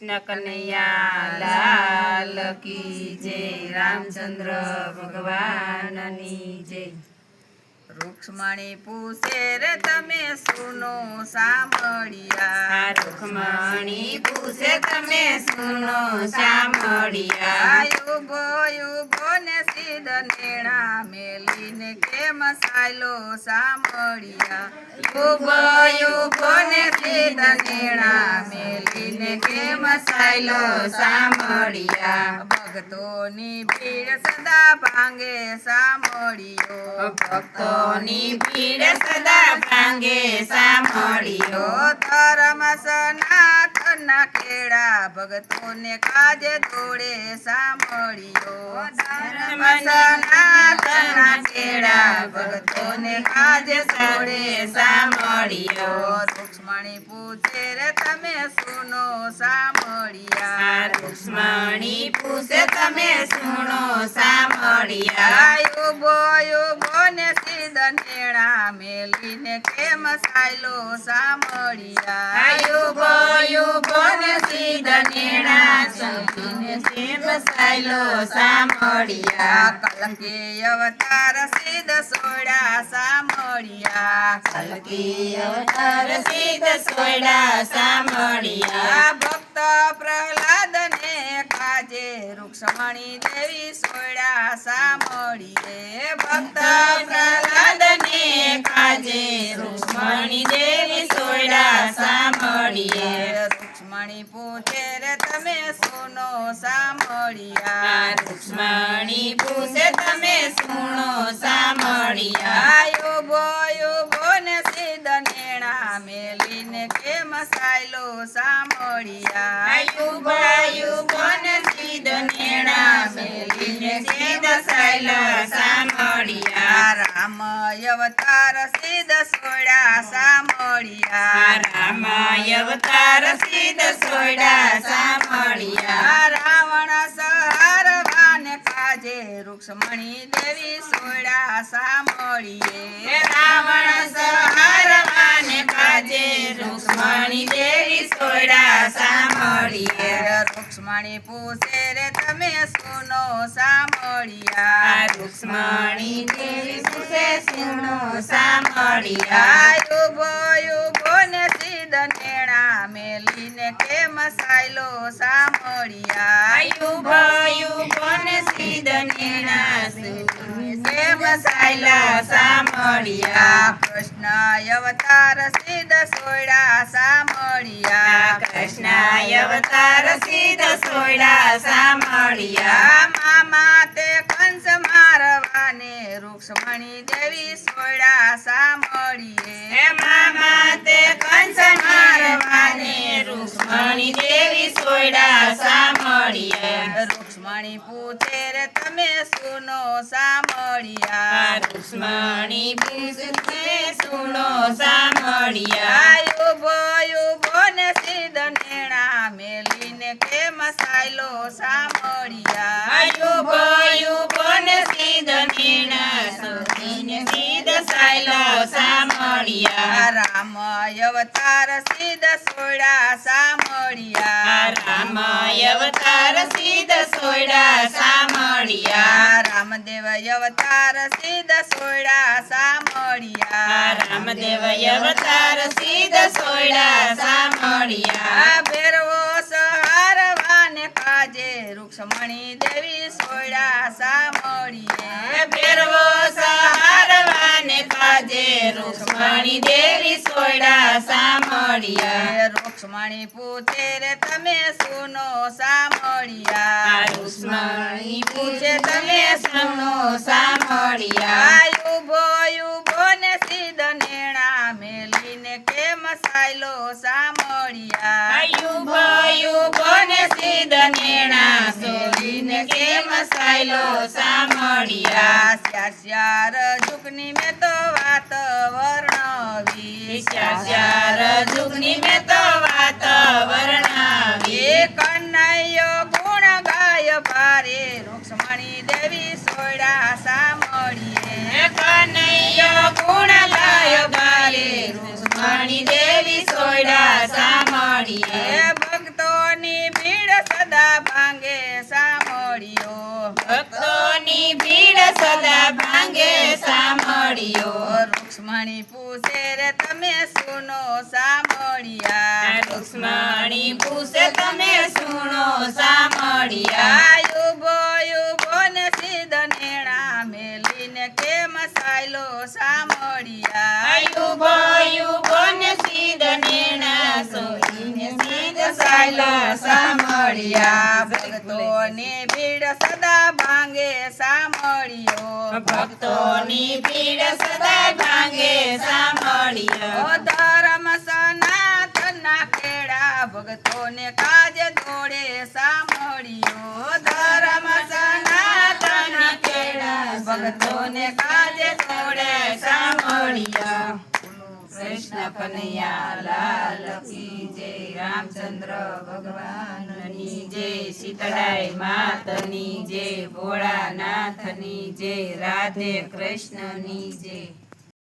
कृष्ण कन्हैया लाल की जय। रामचंद्र भगवाननी जय। રૂક્ષ્મણી પૂછે રે તમે સુનો સાંભળિયા, રૂક્ષ્મણી પૂછે તમે સુનો સાંભળિયા, યુભો યુભો ને સીધ નેણા મેલીને કેમ સાયલો સાંભળિયા, યુભો યુભો ને સીધ નેણા મેલીને કેમ સાયલો સાંભળિયા, ભક્તોની ભીડ સદા ભાંગે સાંભળિયો, ભક્તોની ભીડ સદા ભાંગે સાંભળિયો, ધર્મ સનાતનના ખેડા ભક્તોને કાજે દોડે સાંભળિયો, ધર્મ સનાતનના ખેડા ભક્તોને કાજે દોડે સાંભળિયો, રૂક્ષ્મણી પૂછે રે તમે સુનો સાંભળિયા, રૂક્ષ્મણી પૂછે તમે સુનો સાંભળિયા, યુભો યુભો ને સીધ નેણા મેલીને કેમ સાયલો સાંભળિયા, યુભો યુભો ને સીધ નેણા સમીને કેમ સાયલો સાંભળિયા, કલકી અવતાર સીધ સોડા સાંભળિયા, કલકી અવતાર સીધ સોયડા સાંભળિયા, ભક્ત પ્રહલાદ ને કાજે રૂક્ષ્મણી દેવી સોડા સાંભળીએ, ભક્ત પ્રહલાદ ને કાજે રૂક્ષ્મણી દેવી સોયડા સાંભળીએ, રૂક્ષ્મણી પૂછે રે તમે સુનો સાંભળિયા, રૂક્ષ્મણી પૂછે તમે સુનો સાંભળિયા, યુભો યુભો ને સીધ નેણા મેલીને કેમ સાયલો સાંભળિયા, યુભો યુભો ને સીધ નેણા મેલીને સીધ સાયલો સાંભળિયા, રામ અવતાર સીધ સોડા સાંભળિયા, રામ અવતાર સીધ સોયડા સાંભળિયા, રાવણ સહારવાને કાજે રૂક્ષ્મણી દેવી સોડા સાંભળીએ, રાવણ સહારવાને કાજે રૂક્ષ્મણી દેવી સોયડા સાંભળીએ, રૂક્ષ્મણી પૂછે રે તમે સુનો સાંભળિયા, રૂક્ષ્મણી દેવી પૂછે સુનો સાંભળિયા, યુભો યુભો ને સીધ નેણા મેલીને કેમ સાયલો સાંભળિયા, યુભો યુભો ને સીધ નેણા કેમ સાયલો સાંભળિયા, કૃષ્ણ અવતાર સીધ સોયડા સાંભળિયા, કૃષ્ણ અવતાર સીધ સોયડા સાંભળિયા, મામા તે કંસ મારવાને રૂક્ષ્મણી દેવી સોયડા સાંભળીએ, મામા તે કંસ મારવાને રૂક્ષ્મણી દેવી સોયડા સાંભળીએ, રૂક્ષ્મણી પૂછે રે તમે સુનો સાંભળિયા, રૂક્ષ્મણી પૂછે સુનો સાંભળિયા, યુભો યુભો ને સીધ નેણા મેલીને કેમ સાયલો સાંભળિયા, યુભો યુભો ને સીધ નેણા સોધીને સીધ સાયલો સાંભળિયા, રામ અવતાર સીધ સોયડા સાંભળિયા, રામ અવતાર સીધ સોયડા સાંભળિયા, રામદેવ અવતાર સીધ સોયડા સાંભળિયા, રામદેવ અવતાર સીધ સોયડા સાંભળિયા, ભેરવો સહારવાને કાજે રૂક્ષ્મણી દેવી સોયડા સાંભળીએ, ભેરવો સહારવાને કાજે રૂક્ષ્મણી દેવી સોયડા સાંભળિયા, રૂક્ષ્મણી પૂછે રે તમે સુનો સાંભળિયા, રૂક્ષ્મણી પૂછે તમે સુનો સાંભળિયા, યુભો યુભો ને સીધ નેણા મેલીને કેમ સાયલો સાંભળિયા, યુભો યુભો ને સીધ નેણા સોલીને કેમ સાયલો સાંભળિયા, શ્યાર જુગની મેં તો વાત વર્ણવી, ચાર જુગની મેં તો વાત વર્ણવી, કનૈયો ગુણ ગાય ભારે રૂક્ષ્મણી દેવી સોયડા સાંભળીએ, કનૈયો ગુણ ગાય ભારે રૂક્ષ્મણી દેવી સોયડા સાંભળીએ, ભક્તોની ભક્તોની ભીડ સદા ભાંગે સાંભળ્યો રૂક્ષ્મણી પૂછે રે તમે સુનો સાંભળ્યા રૂક્ષ્મણી પૂછે તમે સુનો સાંભળ્યા યુગો ને સીધ નેણા મેલીને કેમ સાયલો સાંભળ્યા યુગો યુગો ને સીધ નેણા સોઈને સીધ સાયલો સાંભળ્યા ભક્તોની ભીડ સદા ભાંગે સાંભળ્યો ભક્તોની ભીડ સદા ભાંગે સાંભળ્યો ધર્મ સનાતનના ખેડા ભક્તોને કાજે દોડે સાંભળ્યો ધર્મ સનાતનના ખેડા ભક્તોને કાજે દોડે સાંભળ્યો કૃષ્ણ કનૈયા લાલ કી જય રામચંદ્ર ભગવાનની જય સીતળાઈ માતની જય ભોળાનાથની જય રાધે કૃષ્ણની જય